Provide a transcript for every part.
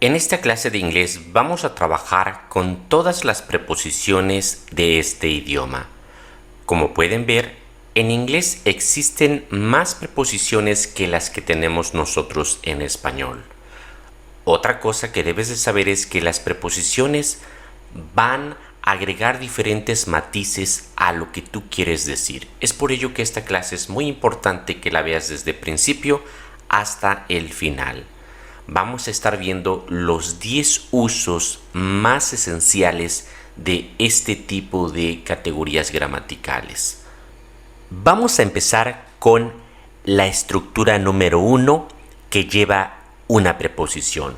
En esta clase de inglés vamos a trabajar con todas las preposiciones de este idioma. Como pueden ver, en inglés existen más preposiciones que las que tenemos nosotros en español. Otra cosa que debes de saber es que las preposiciones van a agregar diferentes matices a lo que tú quieres decir. Es por ello que esta clase es muy importante que la veas desde el principio hasta el final. Vamos a estar viendo los 10 usos más esenciales de este tipo de categorías gramaticales. Vamos a empezar con la estructura número 1 que lleva una preposición.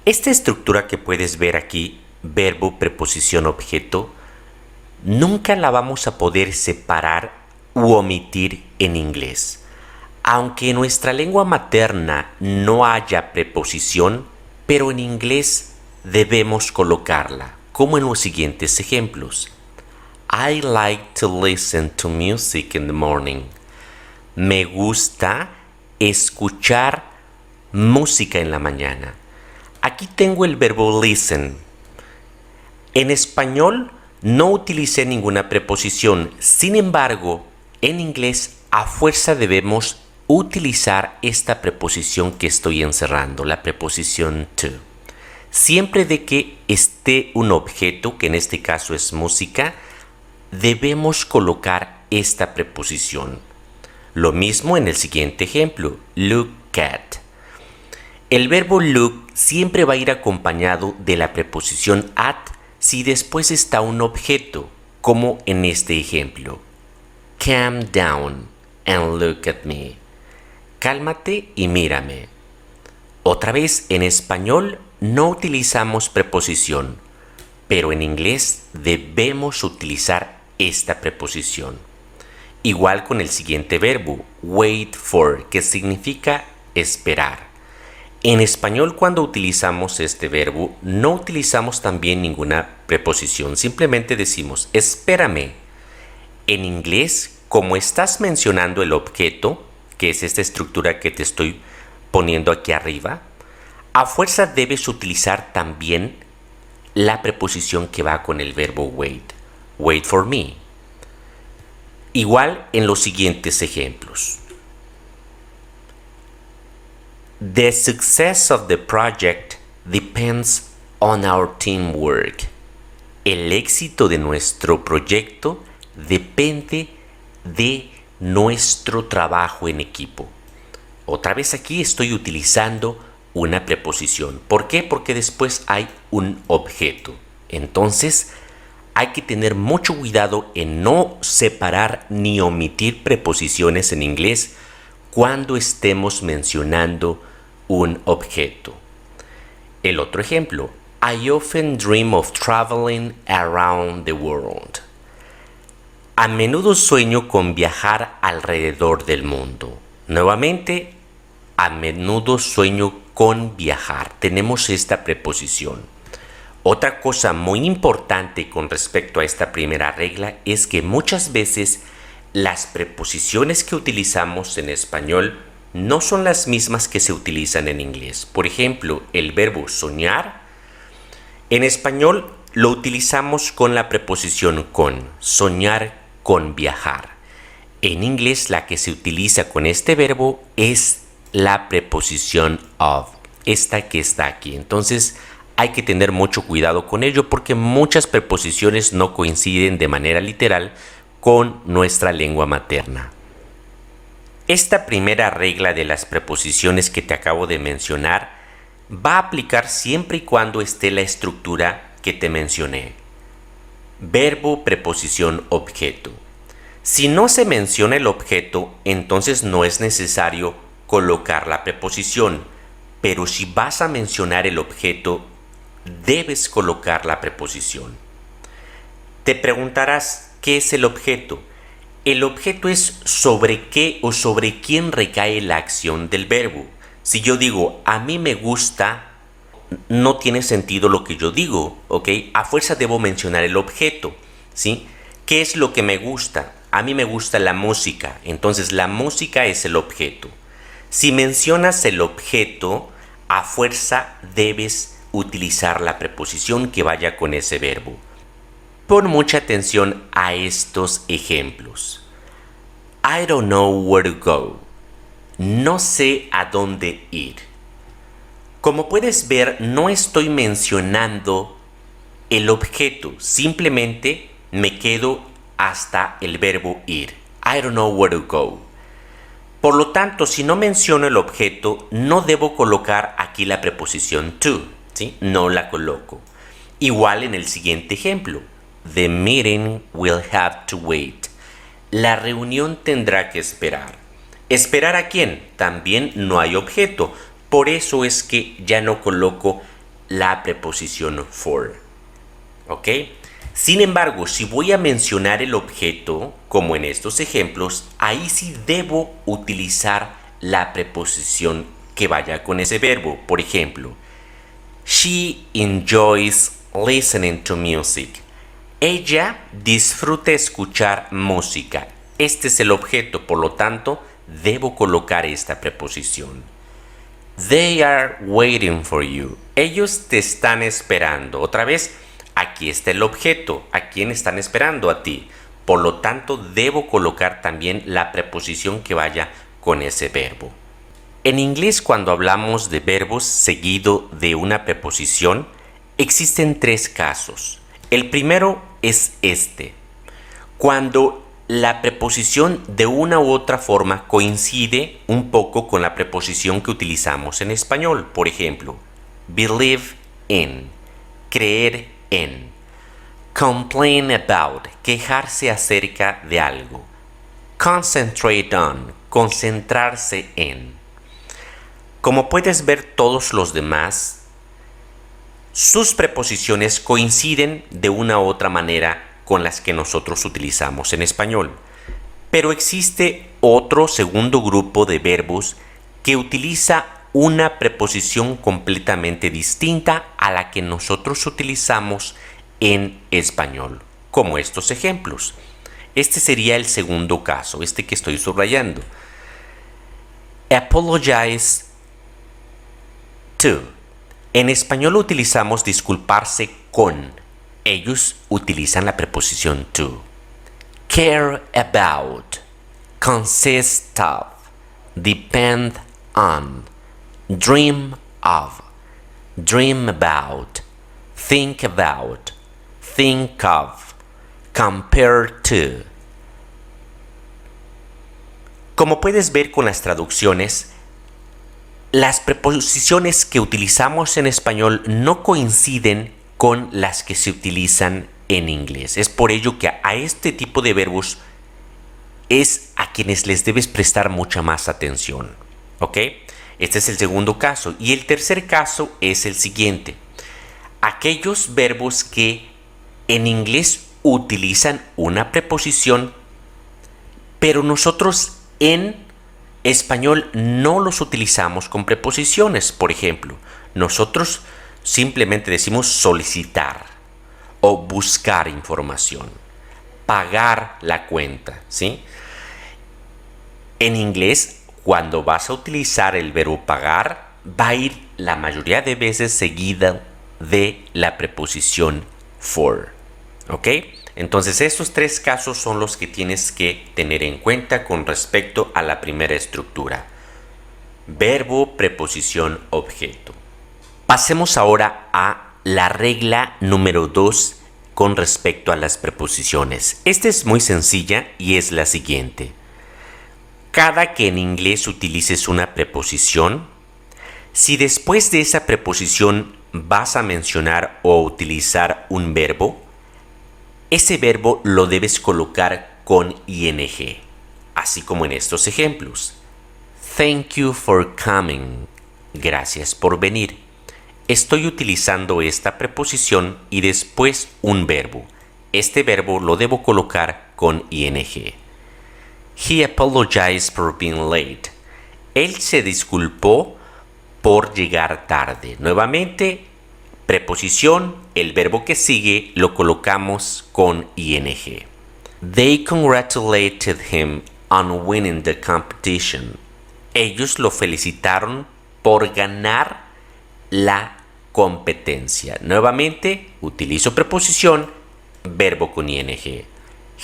Esta estructura que puedes ver aquí, verbo, preposición, objeto, nunca la vamos a poder separar u omitir en inglés. Aunque en nuestra lengua materna no haya preposición, pero en inglés debemos colocarla, como en los siguientes ejemplos. I like to listen to music in the morning. Me gusta escuchar música en la mañana. Aquí tengo el verbo listen. En español no utilicé ninguna preposición, sin embargo, en inglés a fuerza debemos utilizar esta preposición que estoy encerrando, la preposición to. Siempre de que esté un objeto, que en este caso es música, debemos colocar esta preposición. Lo mismo en el siguiente ejemplo, look at. El verbo look siempre va a ir acompañado de la preposición at si después está un objeto, como en este ejemplo. Calm down and look at me. Cálmate y mírame. Otra vez, en español no utilizamos preposición, pero en inglés debemos utilizar esta preposición. Igual con el siguiente verbo, wait for, que significa esperar. En español, cuando utilizamos este verbo, no utilizamos también ninguna preposición, simplemente decimos espérame. En inglés, como estás mencionando el objeto, que es esta estructura que te estoy poniendo aquí arriba, a fuerza debes utilizar también la preposición que va con el verbo wait. Wait for me. Igual en los siguientes ejemplos. The success of the project depends on our teamwork. El éxito de nuestro proyecto depende de nuestro trabajo en equipo. Otra vez aquí estoy utilizando una preposición. ¿Por qué? Porque después hay un objeto. Entonces, hay que tener mucho cuidado en no separar ni omitir preposiciones en inglés cuando estemos mencionando un objeto. El otro ejemplo. I often dream of traveling around the world. A menudo sueño con viajar alrededor del mundo. Nuevamente, a menudo sueño con viajar. Tenemos esta preposición. Otra cosa muy importante con respecto a esta primera regla es que muchas veces las preposiciones que utilizamos en español no son las mismas que se utilizan en inglés. Por ejemplo, el verbo soñar, en español lo utilizamos con la preposición con, soñar con viajar. En inglés la que se utiliza con este verbo es la preposición of, esta que está aquí. Entonces hay que tener mucho cuidado con ello porque muchas preposiciones no coinciden de manera literal con nuestra lengua materna. Esta primera regla de las preposiciones que te acabo de mencionar va a aplicar siempre y cuando esté la estructura que te mencioné. Verbo, preposición, objeto. Si no se menciona el objeto, entonces no es necesario colocar la preposición, pero si vas a mencionar el objeto, debes colocar la preposición. Te preguntarás, ¿qué es el objeto? El objeto es sobre qué o sobre quién recae la acción del verbo. Si yo digo, a mí me gusta, no tiene sentido lo que yo digo, ¿ok? A fuerza debo mencionar el objeto, ¿sí? ¿Qué es lo que me gusta? A mí me gusta la música, entonces la música es el objeto. Si mencionas el objeto, a fuerza debes utilizar la preposición que vaya con ese verbo. Pon mucha atención a estos ejemplos. I don't know where to go. No sé a dónde ir. Como puedes ver, no estoy mencionando el objeto, simplemente me quedo hasta el verbo ir. I don't know where to go. Por lo tanto, si no menciono el objeto, no debo colocar aquí la preposición to, ¿sí? No la coloco. Igual en el siguiente ejemplo. The meeting will have to wait. La reunión tendrá que esperar. ¿Esperar a quién? También no hay objeto. Por eso es que ya no coloco la preposición for. ¿Ok? Sin embargo, si voy a mencionar el objeto, como en estos ejemplos, ahí sí debo utilizar la preposición que vaya con ese verbo. Por ejemplo, she enjoys listening to music. Ella disfruta escuchar música. Este es el objeto, por lo tanto, debo colocar esta preposición. They are waiting for you. Ellos te están esperando. Otra vez, aquí está el objeto. ¿A quién están esperando? A ti. Por lo tanto, debo colocar también la preposición que vaya con ese verbo. En inglés, cuando hablamos de verbos seguido de una preposición, existen tres casos. El primero es este. Cuando la preposición de una u otra forma coincide un poco con la preposición que utilizamos en español. Por ejemplo, believe in, creer en. Complain about, quejarse acerca de algo. Concentrate on, concentrarse en. Como puedes ver, todos los demás, sus preposiciones coinciden de una u otra manera con las que nosotros utilizamos en español. Pero existe otro segundo grupo de verbos que utiliza una preposición completamente distinta a la que nosotros utilizamos en español, como estos ejemplos. Este sería el segundo caso, este que estoy subrayando. Apologize to. En español utilizamos disculparse con. Ellos utilizan la preposición to. Care about, consist of, depend on, dream of, dream about, think about, think of, compare to. Como puedes ver con las traducciones, las preposiciones que utilizamos en español no coinciden con las que se utilizan en inglés. Es por ello que a este tipo de verbos es a quienes les debes prestar mucha más atención. ¿Ok? Este es el segundo caso. Y el tercer caso es el siguiente. Aquellos verbos que en inglés utilizan una preposición, pero nosotros en español no los utilizamos con preposiciones. Por ejemplo, nosotros simplemente decimos solicitar o buscar información, pagar la cuenta, ¿sí? En inglés, cuando vas a utilizar el verbo pagar, va a ir la mayoría de veces seguida de la preposición for, ¿ok? Entonces, estos tres casos son los que tienes que tener en cuenta con respecto a la primera estructura. Verbo, preposición, objeto. Pasemos ahora a la regla número 2 con respecto a las preposiciones. Esta es muy sencilla y es la siguiente. Cada que en inglés utilices una preposición, si después de esa preposición vas a mencionar o utilizar un verbo, ese verbo lo debes colocar con ing, así como en estos ejemplos. Thank you for coming. Gracias por venir. Estoy utilizando esta preposición y después un verbo. Este verbo lo debo colocar con ing. He apologized for being late. Él se disculpó por llegar tarde. Nuevamente, preposición, el verbo que sigue lo colocamos con ing. They congratulated him on winning the competition. Ellos lo felicitaron por ganar la competencia. Nuevamente, utilizo preposición, verbo con ing.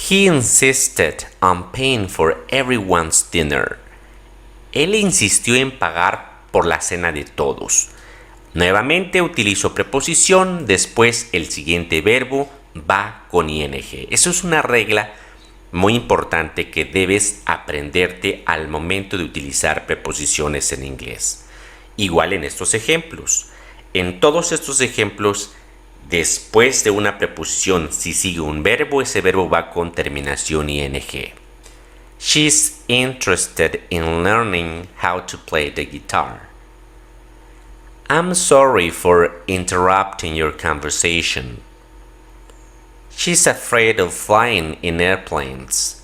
He insisted on paying for everyone's dinner. Él insistió en pagar por la cena de todos. Nuevamente utilizo preposición, después el siguiente verbo va con ing. Eso es una regla muy importante que debes aprenderte al momento de utilizar preposiciones en inglés. Igual en estos ejemplos. En todos estos ejemplos, después de una preposición, si sigue un verbo, ese verbo va con terminación ing. She's interested in learning how to play the guitar. I'm sorry for interrupting your conversation. She's afraid of flying in airplanes.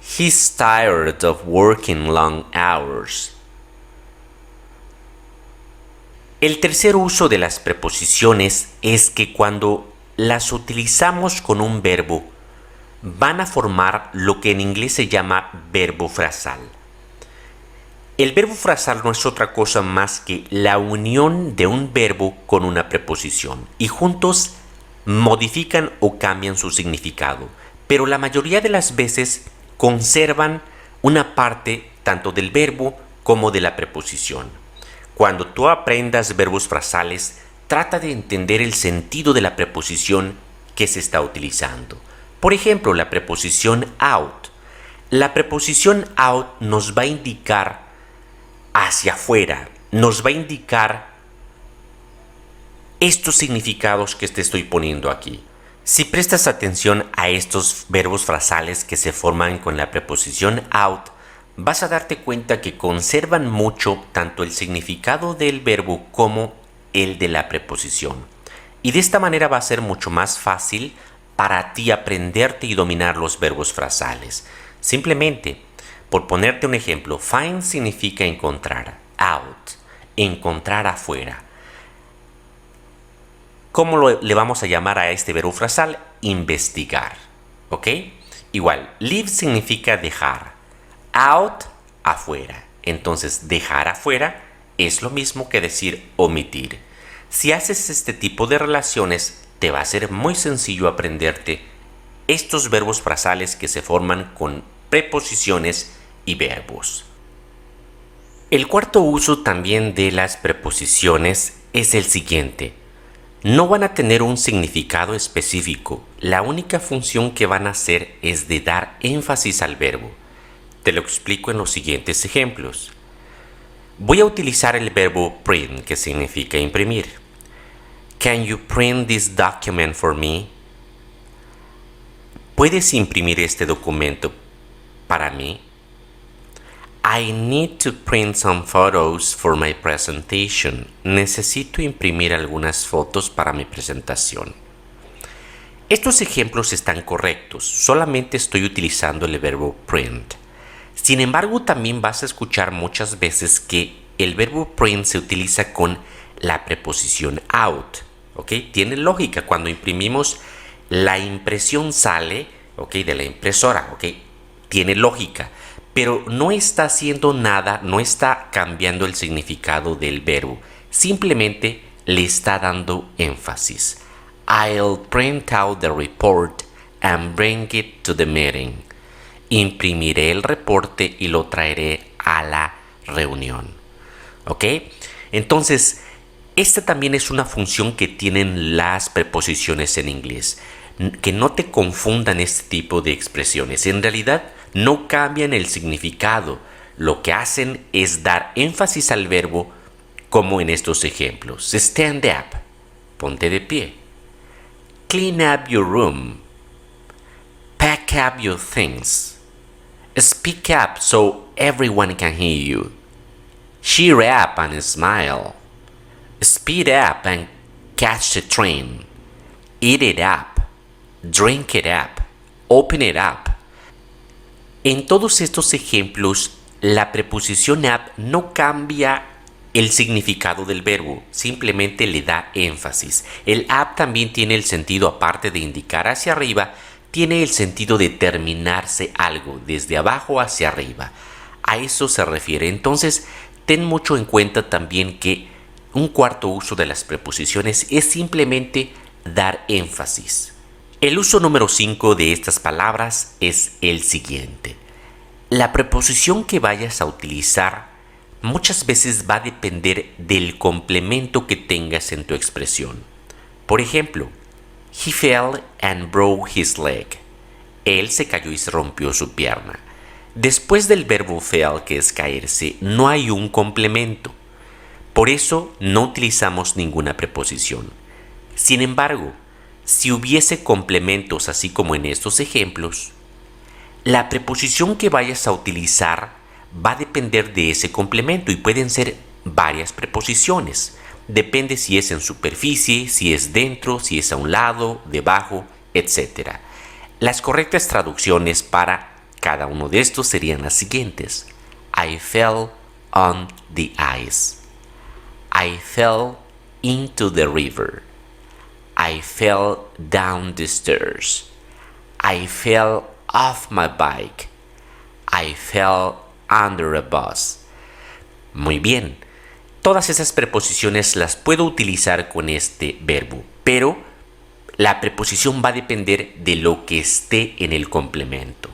He's tired of working long hours. El tercer uso de las preposiciones es que cuando las utilizamos con un verbo, van a formar lo que en inglés se llama verbo frasal. El verbo frasal no es otra cosa más que la unión de un verbo con una preposición y juntos modifican o cambian su significado, pero la mayoría de las veces conservan una parte tanto del verbo como de la preposición. Cuando tú aprendas verbos frasales, trata de entender el sentido de la preposición que se está utilizando. Por ejemplo, la preposición out. La preposición out nos va a indicar hacia afuera, nos va a indicar estos significados que te estoy poniendo aquí. Si prestas atención a estos verbos frasales que se forman con la preposición out, vas a darte cuenta que conservan mucho tanto el significado del verbo como el de la preposición. Y de esta manera va a ser mucho más fácil para ti aprenderte y dominar los verbos frasales. Simplemente, por ponerte un ejemplo, find significa encontrar, out, encontrar afuera. ¿Cómo le vamos a llamar a este verbo frasal? Investigar, ¿ok? Igual, leave significa dejar, out, afuera. Entonces, dejar afuera es lo mismo que decir omitir. Si haces este tipo de relaciones, te va a ser muy sencillo aprenderte estos verbos frasales que se forman con preposiciones y verbos. El cuarto uso también de las preposiciones es el siguiente. No van a tener un significado específico. La única función que van a hacer es de dar énfasis al verbo. Te lo explico en los siguientes ejemplos. Voy a utilizar el verbo print, que significa imprimir. Can you print this document for me? ¿Puedes imprimir este documento para mí? I need to print some photos for my presentation. Necesito imprimir algunas fotos para mi presentación. Estos ejemplos están correctos, solamente estoy utilizando el verbo print. Sin embargo, también vas a escuchar muchas veces que el verbo print se utiliza con la preposición out. ¿Ok? Tiene lógica, cuando imprimimos la impresión sale, ¿ok?, de la impresora, ¿ok? Tiene lógica, pero no está haciendo nada, no está cambiando el significado del verbo, simplemente le está dando énfasis. I'll print out the report and bring it to the meeting. Imprimiré el reporte y lo traeré a la reunión. ¿Ok? Entonces, esta también es una función que tienen las preposiciones en inglés. Que no te confundan este tipo de expresiones. En realidad no cambian el significado. Lo que hacen es dar énfasis al verbo, como en estos ejemplos. Stand up. Ponte de pie. Clean up your room. Pack up your things. Speak up so everyone can hear you. Cheer up and smile. Speed up and catch the train. Eat it up. Drink it up. Open it up. En todos estos ejemplos, la preposición up no cambia el significado del verbo, simplemente le da énfasis. El up también tiene el sentido, aparte de indicar hacia arriba, tiene el sentido de terminarse algo, desde abajo hacia arriba. A eso se refiere. Entonces, ten mucho en cuenta también que un cuarto uso de las preposiciones es simplemente dar énfasis. El uso número 5 de estas palabras es el siguiente. La preposición que vayas a utilizar muchas veces va a depender del complemento que tengas en tu expresión. Por ejemplo, he fell and broke his leg. Él se cayó y se rompió su pierna. Después del verbo fell, que es caerse, no hay un complemento. Por eso no utilizamos ninguna preposición. Sin embargo, si hubiese complementos así como en estos ejemplos, la preposición que vayas a utilizar va a depender de ese complemento y pueden ser varias preposiciones. Depende si es en superficie, si es dentro, si es a un lado, debajo, etc. Las correctas traducciones para cada uno de estos serían las siguientes. I fell on the ice. I fell into the river. I fell down the stairs. I fell off my bike. I fell under a bus. Muy bien. Todas esas preposiciones las puedo utilizar con este verbo, pero la preposición va a depender de lo que esté en el complemento.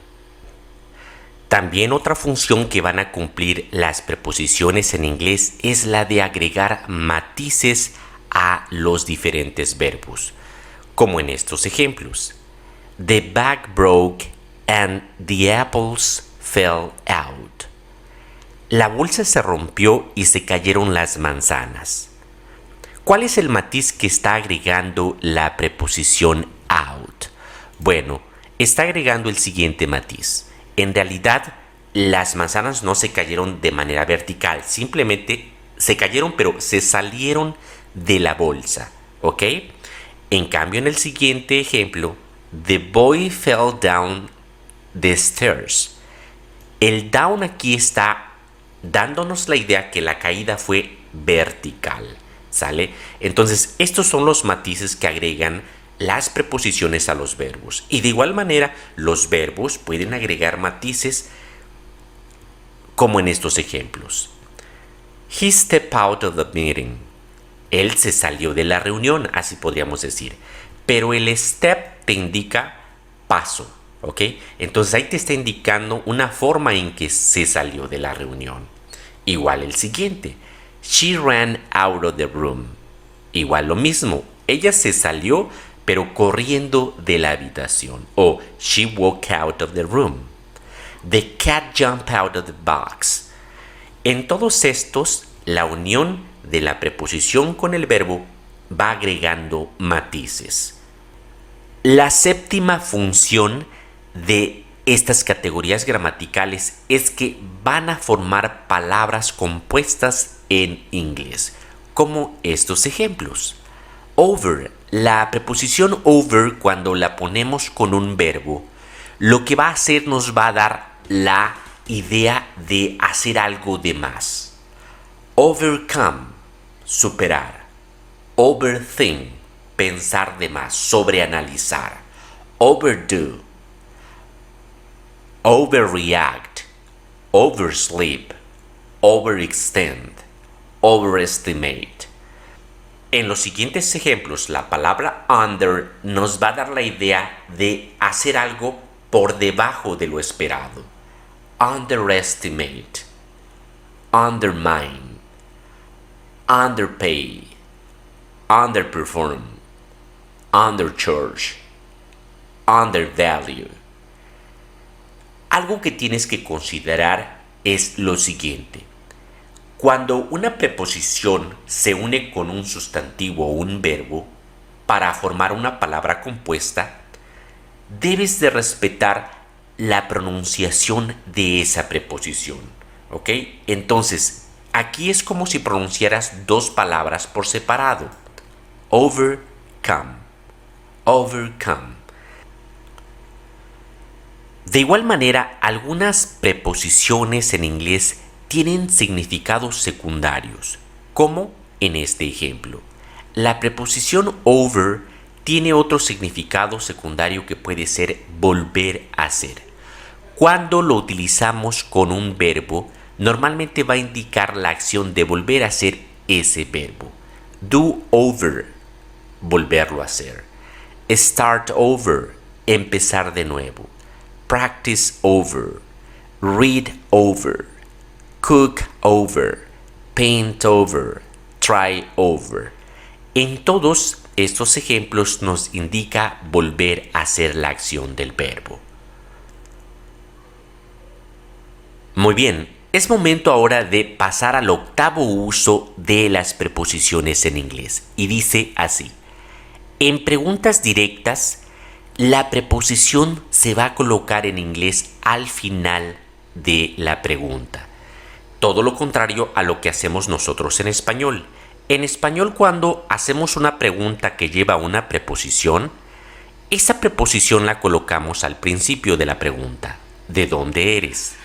También otra función que van a cumplir las preposiciones en inglés es la de agregar matices a los diferentes verbos, como en estos ejemplos. The bag broke and the apples fell out. La bolsa se rompió y se cayeron las manzanas. ¿Cuál es el matiz que está agregando la preposición out? Bueno, está agregando el siguiente matiz. En realidad, las manzanas no se cayeron de manera vertical, simplemente se cayeron, pero se salieron de la bolsa, ¿ok? En cambio, en el siguiente ejemplo, the boy fell down the stairs. El down aquí está dándonos la idea que la caída fue vertical, ¿sale? Entonces, estos son los matices que agregan las preposiciones a los verbos. Y de igual manera, los verbos pueden agregar matices como en estos ejemplos. He stepped out of the meeting. Él se salió de la reunión, así podríamos decir. Pero el step te indica paso, ¿ok? Entonces ahí te está indicando una forma en que se salió de la reunión. Igual el siguiente. She ran out of the room. Igual lo mismo. Ella se salió, pero corriendo de la habitación. O she walked out of the room. The cat jumped out of the box. En todos estos, la unión de la preposición con el verbo va agregando matices. La séptima función de estas categorías gramaticales es que van a formar palabras compuestas en inglés, como estos ejemplos. Over, la preposición over, cuando la ponemos con un verbo, lo que va a hacer nos va a dar la idea de hacer algo de más. Overcome, superar. Overthink, pensar de más, sobreanalizar. Overdo, overreact, oversleep, overextend, overestimate. En los siguientes ejemplos, la palabra under nos va a dar la idea de hacer algo por debajo de lo esperado. Underestimate, undermine, underpay, underperform, undercharge, undervalue. Algo que tienes que considerar es lo siguiente. Cuando una preposición se une con un sustantivo o un verbo para formar una palabra compuesta, debes de respetar la pronunciación de esa preposición, ¿ok? Entonces, aquí es como si pronunciaras dos palabras por separado. Overcome, overcome. De igual manera, algunas preposiciones en inglés tienen significados secundarios, como en este ejemplo. La preposición over tiene otro significado secundario que puede ser volver a hacer. Cuando lo utilizamos con un verbo, normalmente va a indicar la acción de volver a hacer ese verbo. Do over, volverlo a hacer. Start over, empezar de nuevo. Practice over, read over, cook over, paint over, try over. En todos estos ejemplos nos indica volver a hacer la acción del verbo. Muy bien, es momento ahora de pasar al octavo uso de las preposiciones en inglés. Y dice así: en preguntas directas, la preposición se va a colocar en inglés al final de la pregunta. Todo lo contrario a lo que hacemos nosotros en español. En español, cuando hacemos una pregunta que lleva una preposición, esa preposición la colocamos al principio de la pregunta. ¿De dónde eres?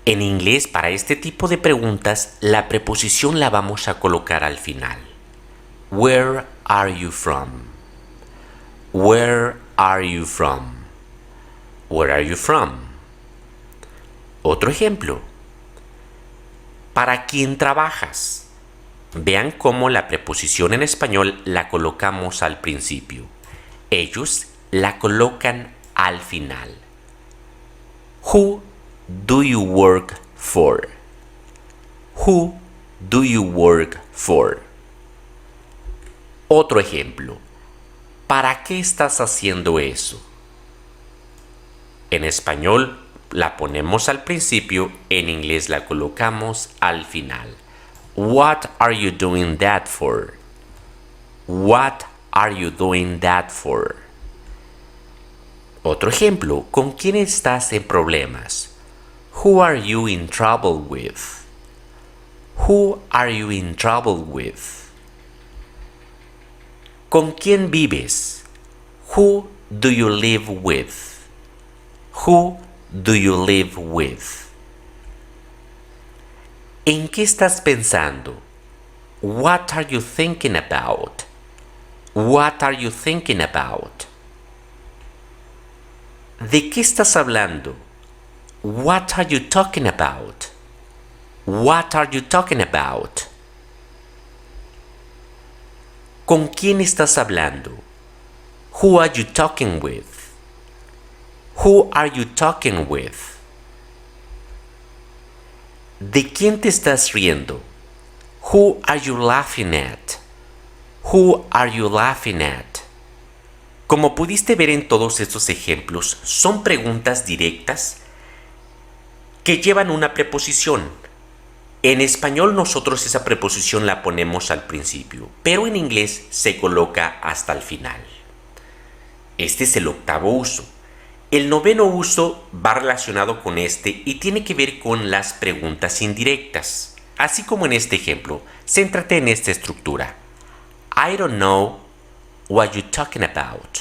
En inglés, para este tipo de preguntas, la preposición la vamos a colocar al final. Where are you from? Where are you from? Where are you from? Otro ejemplo. ¿Para quién trabajas? Vean cómo la preposición en español la colocamos al principio. Ellos la colocan al final. Who do you work for? Who do you work for? Otro ejemplo. ¿Para qué estás haciendo eso? En español la ponemos al principio, en inglés la colocamos al final. What are you doing that for? What are you doing that for? Otro ejemplo. ¿Con quién estás en problemas? Who are you in trouble with? Who are you in trouble with? ¿Con quién vives? Who do you live with? Who do you live with? ¿En qué estás pensando? What are you thinking about? What are you thinking about? ¿De qué estás hablando? What are you talking about? What are you talking about? ¿Con quién estás hablando? Who are you talking with? Who are you talking with? ¿De quién te estás riendo? Who are you laughing at? Who are you laughing at? Como pudiste ver en todos estos ejemplos, son preguntas directas que llevan una preposición. En español nosotros esa preposición la ponemos al principio, pero en inglés se coloca hasta el final. Este es el octavo uso. El noveno uso va relacionado con este y tiene que ver con las preguntas indirectas. Así como en este ejemplo, céntrate en esta estructura. I don't know what you're talking about.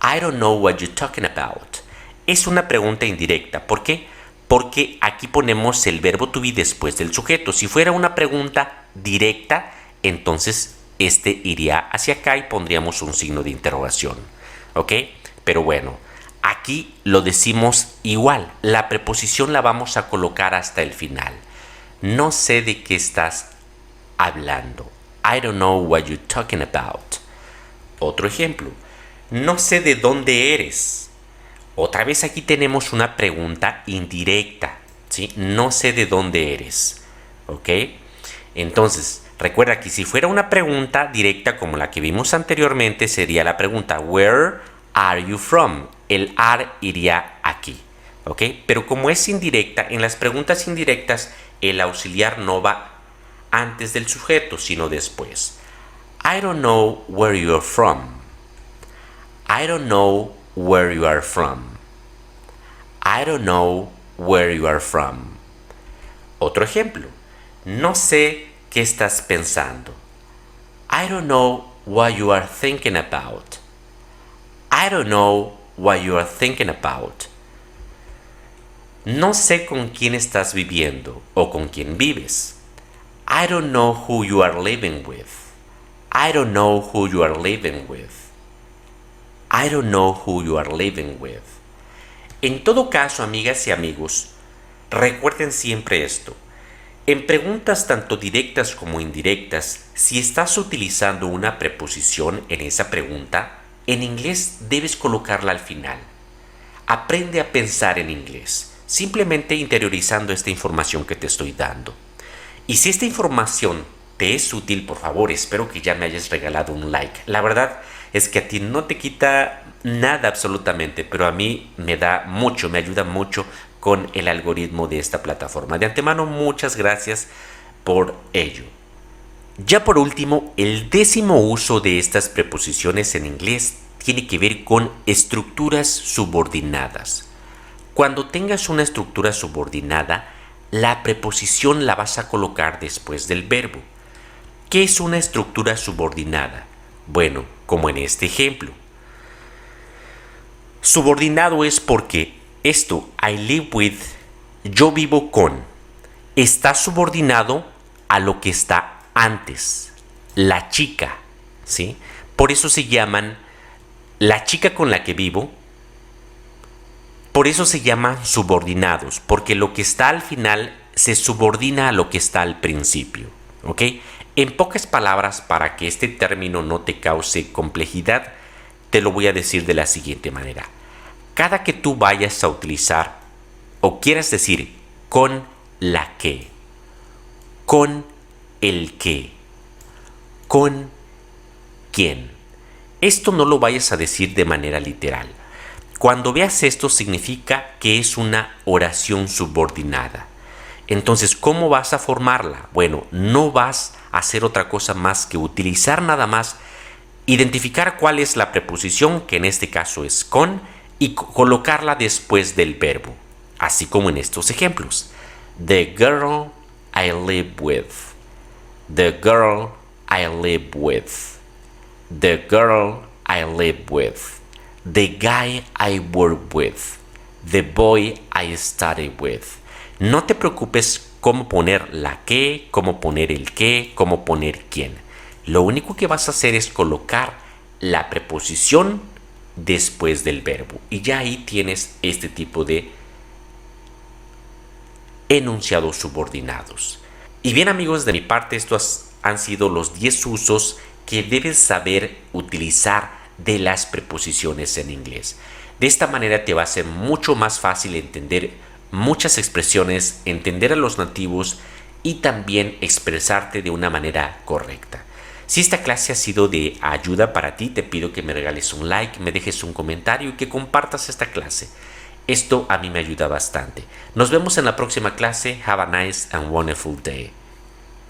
I don't know what you're talking about. Es una pregunta indirecta. ¿Por qué? Porque aquí ponemos el verbo to be después del sujeto. Si fuera una pregunta directa, entonces este iría hacia acá y pondríamos un signo de interrogación. ¿Ok? Pero bueno, aquí lo decimos igual. La preposición la vamos a colocar hasta el final. No sé de qué estás hablando. I don't know what you're talking about. Otro ejemplo. No sé de dónde eres. Otra vez aquí tenemos una pregunta indirecta, ¿sí? No sé de dónde eres, ¿ok? Entonces, recuerda que si fuera una pregunta directa como la que vimos anteriormente, sería la pregunta Where are you from? El are iría aquí, ¿ok? Pero como es indirecta, en las preguntas indirectas, el auxiliar no va antes del sujeto, sino después. I don't know where you're from. I don't know where you are from. I don't know where you are from. Otro ejemplo. No sé qué estás pensando. I don't know what you are thinking about. I don't know what you are thinking about. No sé con quién estás viviendo o con quién vives. I don't know who you are living with. I don't know who you are living with. I don't know who you are living with. En todo caso, amigas y amigos, recuerden siempre esto. En preguntas tanto directas como indirectas, si estás utilizando una preposición en esa pregunta, en inglés debes colocarla al final. Aprende a pensar en inglés, simplemente interiorizando esta información que te estoy dando. Y si esta información te es útil, por favor, espero que ya me hayas regalado un like. La verdad es que a ti no te quita nada absolutamente, pero a mí me da mucho, me ayuda mucho con el algoritmo de esta plataforma. De antemano, muchas gracias por ello. Ya por último, el 10º uso de estas preposiciones en inglés tiene que ver con estructuras subordinadas. Cuando tengas una estructura subordinada, la preposición la vas a colocar después del verbo. ¿Qué es una estructura subordinada? Bueno, como en este ejemplo. Subordinado es porque esto, I live with, yo vivo con, está subordinado a lo que está antes, la chica, ¿sí? Por eso se llaman la chica con la que vivo, por eso se llaman subordinados, porque lo que está al final se subordina a lo que está al principio, ¿ok? En pocas palabras, para que este término no te cause complejidad, te lo voy a decir de la siguiente manera. Cada que tú vayas a utilizar o quieras decir con la que, con el que, con quién, esto no lo vayas a decir de manera literal. Cuando veas esto significa que es una oración subordinada. Entonces, ¿cómo vas a formarla? Bueno, no vas a hacer otra cosa más que utilizar nada más, identificar cuál es la preposición, que en este caso es con, y colocarla después del verbo, así como en estos ejemplos. The girl I live with. The girl I live with. The girl I live with. The guy I work with. The boy I study with. No te preocupes cómo poner la que, cómo poner el qué, cómo poner quién. Lo único que vas a hacer es colocar la preposición después del verbo. Y ya ahí tienes este tipo de enunciados subordinados. Y bien, amigos, de mi parte estos han sido los 10 usos que debes saber utilizar de las preposiciones en inglés. De esta manera te va a ser mucho más fácil entender muchas expresiones, entender a los nativos y también expresarte de una manera correcta. Si esta clase ha sido de ayuda para ti, te pido que me regales un like, me dejes un comentario y que compartas esta clase. Esto a mí me ayuda bastante. Nos vemos en la próxima clase. Have a nice and wonderful day.